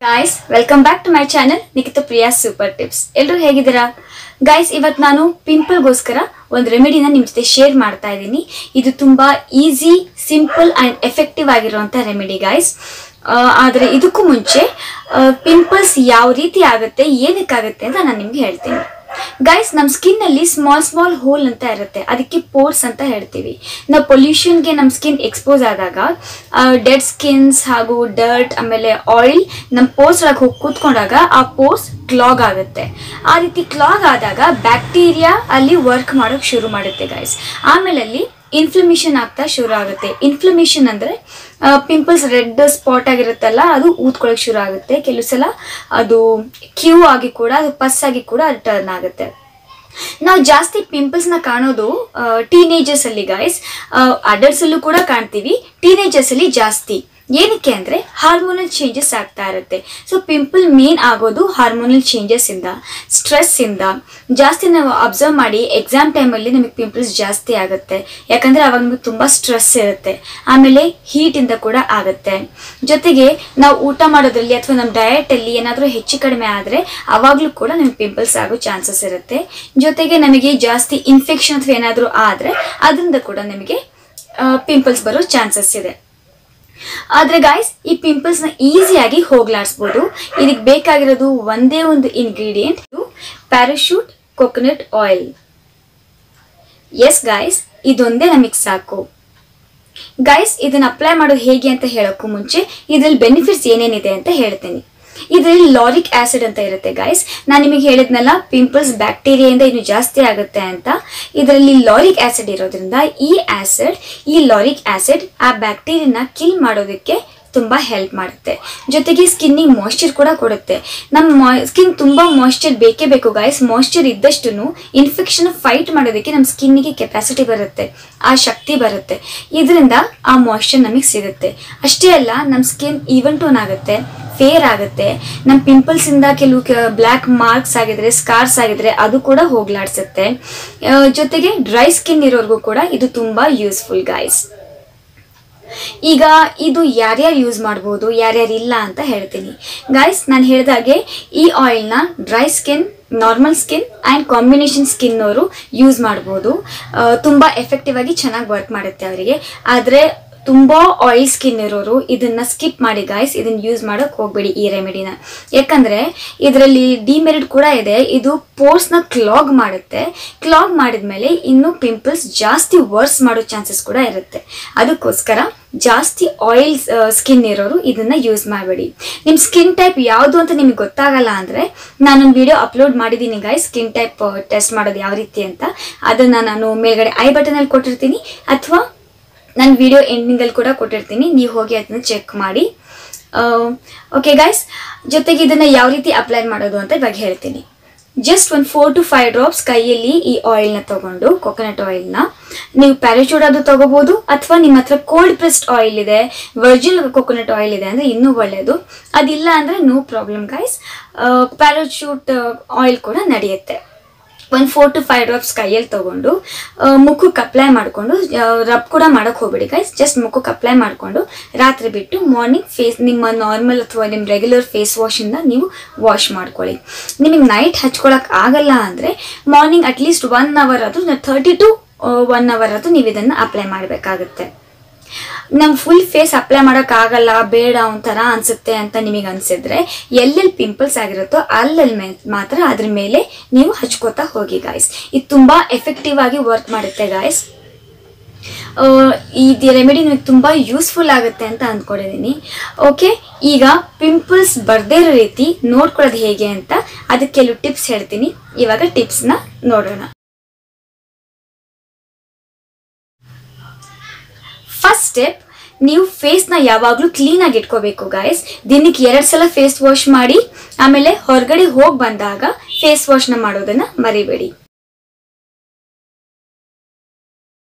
Guys, welcome back to my channel Nikita Priya Super Tips. ಎಲ್ಲರೂ ಹೇಗಿದ್ದೀರಾ? Guys, ಇವತ್ತು ನಾನು ಪಿಂಪಲ್ ಗೋಸ್ಕರ ಒಂದು ರೆಮಿಡಿನ ನಿಮ್ಮ ಜೊತೆ ಶೇರ್ ಮಾಡ್ತಾ ಇದ್ದೀನಿ. ಇದು ತುಂಬಾ ಈಜಿ, ಸಿಂಪಲ್ ಅಂಡ್ ಎಫೆಕ್ಟಿವ್ ಆಗಿರುವಂತ ರೆಮಿಡಿ ಗೈಸ್. ಆದರೆ ಇದಕ್ಕೂ ಮುಂಚೆ ಪಿಂಪಲ್ಸ್ ಯಾವ ರೀತಿ ಆಗುತ್ತೆ, ಏನಕ್ಕೆ ಆಗುತ್ತೆ ಅಂತ ನಾನು ನಿಮಗೆ ಹೇಳ್ತೀನಿ. ಗೈಸ್, ನಮ್ಮ ಸ್ಕಿನ್ ಅಲ್ಲಿ ಸ್ಮಾಲ್ ಹೋಲ್ ಅಂತ ಇರುತ್ತೆ, ಅದಕ್ಕೆ ಪೋರ್ಸ್ ಅಂತ ಹೇಳ್ತೀವಿ. ನಾವು ಪೊಲ್ಯೂಷನ್ಗೆ ನಮ್ಮ ಸ್ಕಿನ್ ಎಕ್ಸ್ಪೋಸ್ ಆದಾಗ ಡೆಡ್ ಸ್ಕಿನ್ಸ್ ಹಾಗೂ ಡರ್ಟ್ ಆಮೇಲೆ ಆಯಿಲ್ ನಮ್ಮ ಪೋರ್ಸ್ ಒಳಗೆ ಹೋಗಿ ಕೂತ್ಕೊಂಡಾಗ ಆ ಪೋರ್ಸ್ ಕ್ಲಾಗ್ ಆಗುತ್ತೆ. ಆ ರೀತಿ ಕ್ಲಾಗ್ ಆದಾಗ ಬ್ಯಾಕ್ಟೀರಿಯಾ ಅಲ್ಲಿ ವರ್ಕ್ ಮಾಡೋಕೆ ಶುರು ಮಾಡುತ್ತೆ ಗೈಸ್. ಆಮೇಲೆ ಅಲ್ಲಿ ಇನ್ಫ್ಲಮೇಷನ್ ಆಗ್ತಾ ಶುರು ಆಗುತ್ತೆ. ಇನ್ಫ್ಲಮೇಷನ್ ಅಂದ್ರೆ ಪಿಂಪಲ್ಸ್ ರೆಡ್ ಸ್ಪಾಟ್ ಆಗಿರುತ್ತಲ್ಲ, ಅದು ಊದ್ಕೊಳ್ಳೋಕೆ ಶುರು ಆಗುತ್ತೆ. ಕೆಲವು ಸಲ ಅದು ಕ್ಯೂ ಆಗಿ ಕೂಡ, ಅದು ಪಸ್ ಆಗಿ ಕೂಡ ಅದು ಟರ್ನ್ ಆಗುತ್ತೆ. ನಾವು ಜಾಸ್ತಿ ಪಿಂಪಲ್ಸ್ ನ ಕಾಣೋದು ಟೀನೇಜರ್ಸ್ ಅಲ್ಲಿ ಗೈಸ್. ಅಡಲ್ಟ್ಸ್ ಅಲ್ಲೂ ಕೂಡ ಕಾಣ್ತೀವಿ, ಟೀನೇಜರ್ಸ್ ಅಲ್ಲಿ ಜಾಸ್ತಿ. ಏನಕ್ಕೆ ಅಂದ್ರೆ ಹಾರ್ಮೋನಲ್ ಚೇಂಜಸ್ ಆಗ್ತಾ ಇರುತ್ತೆ. ಸೊ ಪಿಂಪಲ್ ಮೇನ್ ಆಗೋದು ಹಾರ್ಮೋನಲ್ ಚೇಂಜಸ್ ಇಂದ, ಸ್ಟ್ರೆಸ್ ಇಂದ. ಜಾಸ್ತಿ ನಾವು ಅಬ್ಸರ್ವ್ ಮಾಡಿ ಎಕ್ಸಾಮ್ ಟೈಮಲ್ಲಿ ನಮಗೆ ಪಿಂಪಲ್ಸ್ ಜಾಸ್ತಿ ಆಗುತ್ತೆ, ಯಾಕಂದ್ರೆ ಅವಾಗ ನಮಗೆ ತುಂಬಾ ಸ್ಟ್ರೆಸ್ ಇರುತ್ತೆ. ಆಮೇಲೆ ಹೀಟ್ ಇಂದ ಕೂಡ ಆಗುತ್ತೆ. ಜೊತೆಗೆ ನಾವು ಊಟ ಮಾಡೋದ್ರಲ್ಲಿ ಅಥವಾ ನಮ್ಮ ಡಯಟ್ ಅಲ್ಲಿ ಏನಾದರೂ ಹೆಚ್ಚು ಕಡಿಮೆ ಆದ್ರೆ ಅವಾಗ್ಲೂ ಕೂಡ ನಮಗೆ ಪಿಂಪಲ್ಸ್ ಆಗೋ ಚಾನ್ಸಸ್ ಇರುತ್ತೆ. ಜೊತೆಗೆ ನಮಗೆ ಜಾಸ್ತಿ ಇನ್ಫೆಕ್ಷನ್ ಅಥವಾ ಏನಾದರೂ ಆದ್ರೆ ಅದರಿಂದ ಕೂಡ ನಮಗೆ ಪಿಂಪಲ್ಸ್ ಬರೋ ಚಾನ್ಸಸ್ ಇದೆ. ಆದ್ರೆ ಗೈಸ್, ಈ ಪಿಂಪಲ್ಸ್ ನ ಈಸಿಯಾಗಿ ಹೋಗ್ಲಾಡಿಸಬಹುದು. ಇದಕ್ಕೆ ಬೇಕಾಗಿರೋದು ಒಂದೇ ಒಂದು ingredient, parachute coconut oil. Yes guys, ಇದೊಂದೇ ನಮಗೆ ಸಾಕು. ಗೈಸ್, ಇದನ್ನ ಅಪ್ಲೈ ಮಾಡೋದು ಹೇಗೆ ಅಂತ ಹೇಳೋಕ್ಕೂ ಮುಂಚೆ ಇದ್ರಲ್ಲಿ ಬೆನಿಫಿಟ್ಸ್ ಏನೇನಿದೆ ಅಂತ ಹೇಳ್ತೀನಿ. ಇದರಲ್ಲಿ ಲಾರಿಕ್ ಆಸಿಡ್ ಅಂತ ಇರುತ್ತೆ ಗೈಸ್. ನಾನು ನಿಮಗೆ ಹೇಳಿದ್ನಲ್ಲ, ಪಿಂಪಲ್ಸ್ ಬ್ಯಾಕ್ಟೀರಿಯಾದಿಂದ ಇನ್ನು ಜಾಸ್ತಿ ಆಗುತ್ತೆ ಅಂತ. ಇದರಲ್ಲಿ ಲಾರಿಕ್ ಆಸಿಡ್ ಇರೋದ್ರಿಂದ ಈ ಲಾರಿಕ್ ಆಸಿಡ್ ಆ ಬ್ಯಾಕ್ಟೀರಿಯಾನ ಕಿಲ್ ಮಾಡೋದಕ್ಕೆ ತುಂಬಾ ಹೆಲ್ಪ್ ಮಾಡುತ್ತೆ. ಜೊತೆಗೆ ಸ್ಕಿನ್ನಿಗೆ ಮಾಯ್ಶ್ಚರ್ ಕೂಡ ಕೊಡುತ್ತೆ. ನಮ್ಮ ಸ್ಕಿನ್ ತುಂಬಾ ಮಾಯ್ಶ್ಚರ್ ಬೇಕೇ ಬೇಕು ಗೈಸ್. ಮಾಯ್ಶ್ಚರ್ ಇದ್ದಷ್ಟು ಇನ್ಫೆಕ್ಷನ್ ಫೈಟ್ ಮಾಡೋದಕ್ಕೆ ನಮ್ಮ ಸ್ಕಿನ್ನಿಗೆ ಕೆಪಾಸಿಟಿ ಬರುತ್ತೆ, ಆ ಶಕ್ತಿ ಬರುತ್ತೆ. ಇದರಿಂದ ಆ ಮಾಯ್ಶ್ಚರ್ ನಮಗೆ ಸಿಗುತ್ತೆ. ಅಷ್ಟೇ ಅಲ್ಲ, ನಮ್ಮ ಸ್ಕಿನ್ ಈವನ್ ಟೋನ್ ಆಗುತ್ತೆ, ಫೇರ್ ಆಗುತ್ತೆ. ನಮ್ಮ ಪಿಂಪಲ್ಸ್ ಇಂದ ಕೆಲವು ಬ್ಲ್ಯಾಕ್ ಮಾರ್ಕ್ಸ್ ಆಗಿದ್ರೆ, ಸ್ಕಾರ್ಸ್ ಆಗಿದ್ರೆ ಅದು ಕೂಡ ಹೋಗ್ಲಾಡ್ಸುತ್ತೆ. ಜೊತೆಗೆ ಡ್ರೈ ಸ್ಕಿನ್ ಇರೋರ್ಗೂ ಕೂಡ ಇದು ತುಂಬಾ ಯೂಸ್ಫುಲ್ ಗೈಸ್. ಈಗ ಇದು ಯಾರ್ಯಾರು ಯೂಸ್ ಮಾಡ್ಬೋದು, ಯಾರ್ಯಾರು ಇಲ್ಲ ಅಂತ ಹೇಳ್ತೀನಿ ಗೈಸ್. ನಾನು ಹೇಳಿದಾಗೆ ಈ ಆಯಿಲ್ನ dry skin, normal skin and combination skin ಅವರು ಯೂಸ್ ಮಾಡ್ಬೋದು. ತುಂಬ ಎಫೆಕ್ಟಿವ್ ಆಗಿ ಚೆನ್ನಾಗಿ ವರ್ಕ್ ಮಾಡುತ್ತೆ ಅವರಿಗೆ. ಆದರೆ ತುಂಬಾ ಆಯಿಲ್ ಸ್ಕಿನ್ ಇರೋರು ಇದನ್ನ ಸ್ಕಿಪ್ ಮಾಡಿ ಗೈಸ್. ಇದನ್ನ ಯೂಸ್ ಮಾಡೋಕೆ ಹೋಗ್ಬೇಡಿ ಈ ರೆಮಿಡಿನ. ಯಾಕಂದ್ರೆ ಇದರಲ್ಲಿ ಡಿಮೆರಿಟ್ ಕೂಡ ಇದೆ. ಇದು ಪೋರ್ಸ್ ನ ಕ್ಲಾಗ್ ಮಾಡುತ್ತೆ. ಕ್ಲಾಗ್ ಮಾಡಿದ್ಮೇಲೆ ಇನ್ನು ಪಿಂಪಲ್ಸ್ ಜಾಸ್ತಿ ವರ್ಸ್ ಮಾಡೋ ಚಾನ್ಸಸ್ ಕೂಡ ಇರುತ್ತೆ. ಅದಕ್ಕೋಸ್ಕರ ಜಾಸ್ತಿ ಆಯಿಲ್ ಸ್ಕಿನ್ ಇರೋರು ಇದನ್ನ ಯೂಸ್ ಮಾಡಬೇಡಿ. ನಿಮ್ಮ ಸ್ಕಿನ್ ಟೈಪ್ ಯಾವುದು ಅಂತ ನಿಮ್ಗೆ ಗೊತ್ತಾಗಲ್ಲ ಅಂದ್ರೆ ನಾನೊಂದು ವಿಡಿಯೋ ಅಪ್ಲೋಡ್ ಮಾಡಿದ್ದೀನಿ ಗೈಸ್, ಸ್ಕಿನ್ ಟೈಪ್ ಟೆಸ್ಟ್ ಮಾಡೋದು ಯಾವ ರೀತಿ ಅಂತ. ಅದನ್ನ ನಾನು ಮೇಲ್ಗಡೆ ಐ ಬಟನ್ ಅಲ್ಲಿ ಕೊಟ್ಟಿರ್ತೀನಿ, ಅಥವಾ ನಾನು ವಿಡಿಯೋ ಎಂಡಿಂಗಲ್ಲಿ ಕೂಡ ಕೊಟ್ಟಿರ್ತೀನಿ, ನೀವು ಹೋಗಿ ಅದನ್ನ ಚೆಕ್ ಮಾಡಿ. ಓಕೆ ಗೈಸ್, ಜೊತೆಗೆ ಇದನ್ನ ಯಾವ ರೀತಿ ಅಪ್ಲೈ ಮಾಡೋದು ಅಂತ ಇವಾಗ ಹೇಳ್ತೀನಿ. ಜಸ್ಟ್ ಒಂದು 4 to 5 ಡ್ರಾಪ್ಸ್ ಕೈಯಲ್ಲಿ ಈ ಆಯಿಲ್ನ ತಗೊಂಡು, ಕೋಕೋನಟ್ ಆಯಿಲ್ನ, ನೀವು ಪ್ಯಾರಾಚೂಟ್ ಅದು ತಗೋಬಹುದು, ಅಥವಾ ನಿಮ್ಮ ಹತ್ರ ಕೋಲ್ಡ್ ಪ್ರೆಸ್ಡ್ ಆಯಿಲ್ ಇದೆ, ವರ್ಜಿನ್ ಕೋಕೋನಟ್ ಆಯಿಲ್ ಇದೆ ಅಂದ್ರೆ ಇನ್ನೂ ಒಳ್ಳೆಯದು. ಅದಿಲ್ಲ ಅಂದ್ರೆ no problem guys, Parachute oil ಕೂಡ ನಡೆಯುತ್ತೆ. ಒಂದು 4 to 5 ಡ್ರಾಪ್ಸ್ ಕೈಯಲ್ಲಿ ತಗೊಂಡು ಮುಖಕ್ಕೆ ಅಪ್ಲೈ ಮಾಡಿಕೊಂಡು, ರಬ್ ಕೂಡ ಮಾಡೋಕೆ ಹೋಗ್ಬೇಡಿ ಗೈಸ್, ಜಸ್ಟ್ ಮುಖಕ್ಕೆ ಅಪ್ಲೈ ಮಾಡಿಕೊಂಡು ರಾತ್ರಿ ಬಿಟ್ಟು ಮಾರ್ನಿಂಗ್ ಫೇಸ್ ನಿಮ್ಮ ನಾರ್ಮಲ್ ಅಥವಾ ನಿಮ್ಮ ರೆಗ್ಯುಲರ್ ಫೇಸ್ ವಾಶಿಂದ ನೀವು ವಾಶ್ ಮಾಡ್ಕೊಳ್ಳಿ. ನಿಮಗೆ ನೈಟ್ ಹಚ್ಕೊಳಕ್ಕೆ ಆಗಲ್ಲ ಅಂದರೆ ಮಾರ್ನಿಂಗ್ ಅಟ್ಲೀಸ್ಟ್ 1 hour ಅದು 30 to 1 hour ಅದು ನೀವು ಇದನ್ನು ಅಪ್ಲೈ ಮಾಡಬೇಕಾಗುತ್ತೆ. ನಮ್ಮ ಫುಲ್ ಫೇಸ್ ಅಪ್ಲೈ ಮಾಡೋಕ್ಕಾಗಲ್ಲ, ಬೇಡ ಒಂಥರ ಅನಿಸುತ್ತೆ ಅಂತ ನಿಮಗೆ ಅನಿಸಿದ್ರೆ ಎಲ್ಲೆಲ್ಲಿ ಪಿಂಪಲ್ಸ್ ಆಗಿರುತ್ತೋ ಅಲ್ಲಲ್ಲಿ ಮಾತ್ರ ಅದ್ರ ಮೇಲೆ ನೀವು ಹಚ್ಕೋತಾ ಹೋಗಿ ಗಾಯ್ಸ್. ಇದು ತುಂಬ ಎಫೆಕ್ಟಿವ್ ಆಗಿ ವರ್ಕ್ ಮಾಡುತ್ತೆ ಗಾಯ್ಸ್. ಈ ರೆಮಿಡಿ ನಿಮಗೆ ತುಂಬ ಯೂಸ್ಫುಲ್ ಆಗುತ್ತೆ ಅಂತ ಅಂದ್ಕೊಂಡಿದ್ದೀನಿ. ಓಕೆ, ಈಗ ಪಿಂಪಲ್ಸ್ ಬರ್ದೇ ಇರೋ ರೀತಿ ನೋಡ್ಕೊಳ್ಳೋದು ಹೇಗೆ ಅಂತ ಅದಕ್ಕೆ ಕೆಲವು ಟಿಪ್ಸ್ ಹೇಳ್ತೀನಿ. ಇವಾಗ ಟಿಪ್ಸ್ನ ನೋಡೋಣ. ಫಸ್ಟ್ ಸ್ಟೆಪ್, ನೀವು ಫೇಸ್ನ ಯಾವಾಗಲೂ ಕ್ಲೀನ್ ಆಗಿ ಇಟ್ಕೋಬೇಕು ಗಾಯ್ಸ್. ದಿನಕ್ಕೆ 2 ಸಲ ಫೇಸ್ ವಾಶ್ ಮಾಡಿ, ಆಮೇಲೆ ಹೊರಗಡೆ ಹೋಗಿ ಬಂದಾಗ ಫೇಸ್ ವಾಶ್ನ ಮಾಡೋದನ್ನ ಮರಿಬೇಡಿ.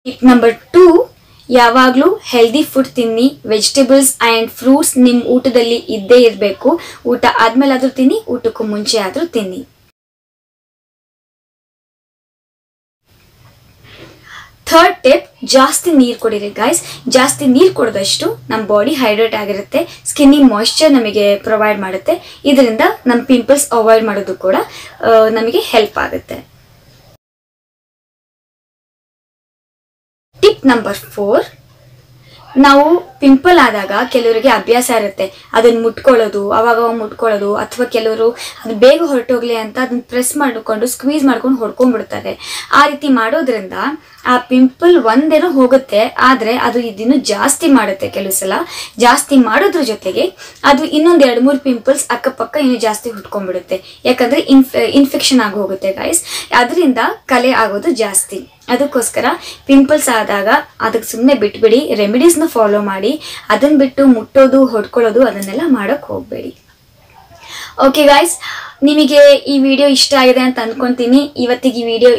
ಟಿಪ್ ನಂಬರ್ 2, ಯಾವಾಗಲೂ ಹೆಲ್ದಿ ಫುಡ್ ತಿನ್ನಿ. ವೆಜಿಟೇಬಲ್ಸ್ ಆ್ಯಂಡ್ ಫ್ರೂಟ್ಸ್ ನಿಮ್ಮ ಊಟದಲ್ಲಿ ಇದ್ದೇ ಇರಬೇಕು. ಊಟ ಆದ್ಮೇಲೆ ಆದರೂ ತಿನ್ನಿ, ಊಟಕ್ಕೂ ಮುಂಚೆ ಆದರೂ ತಿನ್ನಿ. ಥರ್ಡ್ ಟಿಪ್, ಜಾಸ್ತಿ ನೀರು ಕುಡೀರಿ ಗೈಸ್. ಜಾಸ್ತಿ ನೀರು ಕುಡಿದಷ್ಟು ನಮ್ಮ ಬಾಡಿ ಹೈಡ್ರೇಟ್ ಆಗಿರುತ್ತೆ, ಸ್ಕಿನ್ನಿಗೆ ಮಾಯ್ಶ್ಚರ್ ನಮಗೆ ಪ್ರೊವೈಡ್ ಮಾಡುತ್ತೆ. ಇದರಿಂದ ನಮ್ಮ ಪಿಂಪಲ್ಸ್ ಅವಾಯ್ಡ್ ಮಾಡೋದು ಕೂಡ ನಮಗೆ ಹೆಲ್ಪ್ ಆಗುತ್ತೆ. ಟಿಪ್ ನಂಬರ್ 4, ನಾವು ಪಿಂಪಲ್ ಆದಾಗ ಕೆಲವರಿಗೆ ಅಭ್ಯಾಸ ಇರುತ್ತೆ ಅದನ್ನ ಮುಟ್ಕೊಳ್ಳೋದು, ಅವಾಗ ಮುಟ್ಕೊಳ್ಳೋದು, ಅಥವಾ ಕೆಲವರು ಅದು ಬೇಗ ಹೊರಟೋಗ್ಲಿ ಅಂತ ಅದನ್ನ ಪ್ರೆಸ್ ಮಾಡಿಕೊಂಡು ಸ್ಕ್ವೀಸ್ ಮಾಡ್ಕೊಂಡು ಹೊಡ್ಕೊಂಡ್ಬಿಡ್ತಾರೆ. ಆ ರೀತಿ ಮಾಡೋದ್ರಿಂದ ಆ ಪಿಂಪಲ್ ಒಂದೇನೋ ಹೋಗುತ್ತೆ, ಆದರೆ ಅದು ಇದನ್ನು ಜಾಸ್ತಿ ಮಾಡುತ್ತೆ. ಕೆಲವು ಸಲ ಜಾಸ್ತಿ ಮಾಡೋದ್ರ ಜೊತೆಗೆ ಅದು ಇನ್ನೊಂದು 2-3 ಪಿಂಪಲ್ಸ್ ಅಕ್ಕಪಕ್ಕ ಇನ್ನೂ ಜಾಸ್ತಿ ಹುಟ್ಕೊಂಡ್ಬಿಡುತ್ತೆ. ಯಾಕಂದರೆ ಇನ್ಫೆಕ್ಷನ್ ಆಗಿ ಹೋಗುತ್ತೆ ಗೈಸ್. ಅದರಿಂದ ಕಲೆ ಆಗೋದು ಜಾಸ್ತಿ. ಅದಕ್ಕೋಸ್ಕರ ಪಿಂಪಲ್ಸ್ ಆದಾಗ ಅದಕ್ಕೆ ಸುಮ್ಮನೆ ಬಿಟ್ಬಿಡಿ, ರೆಮಿಡೀಸ್ನ ಫಾಲೋ ಮಾಡಿ. ಅದನ್ನ ಬಿಟ್ಟು ಮುಟ್ಟೋದು, ಹೊಡ್ಕೊಳ್ಳೋದು ಅದನ್ನೆಲ್ಲ ಮಾಡೋಕ್ಕೆ ಹೋಗಬೇಡಿ. ಓಕೆ ಗೈಸ್, ನಿಮಗೆ ಈ ವಿಡಿಯೋ ಇಷ್ಟ ಆಗಿದೆ ಅಂತ ಅಂದ್ಕೊತೀನಿ. ಇವತ್ತಿಗೆ ಈ ವಿಡಿಯೋ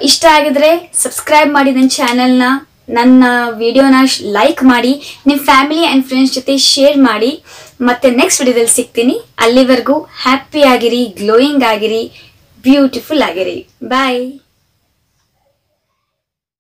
ಇಷ್ಟ ಆಗಿದ್ರೆ ಸಬ್ಸ್ಕ್ರೈಬ್ ಮಾಡಿ ನನ್ನ ಚಾನಲ್ನ, ನನ್ನ ವಿಡಿಯೋನ ಲೈಕ್ ಮಾಡಿ, ನಿಮ್ಮ ಫ್ಯಾಮಿಲಿ ಆ್ಯಂಡ್ ಫ್ರೆಂಡ್ಸ್ ಜೊತೆ ಶೇರ್ ಮಾಡಿ. ಮತ್ತೆ ನೆಕ್ಸ್ಟ್ ವಿಡಿಯೋದಲ್ಲಿ ಸಿಗ್ತೀನಿ. ಅಲ್ಲಿವರೆಗೂ ಹ್ಯಾಪಿ ಆಗಿರಿ, ಗ್ಲೋಯಿಂಗ್ ಆಗಿರಿ, ಬ್ಯೂಟಿಫುಲ್ ಆಗಿರಿ. ಬಾಯ್.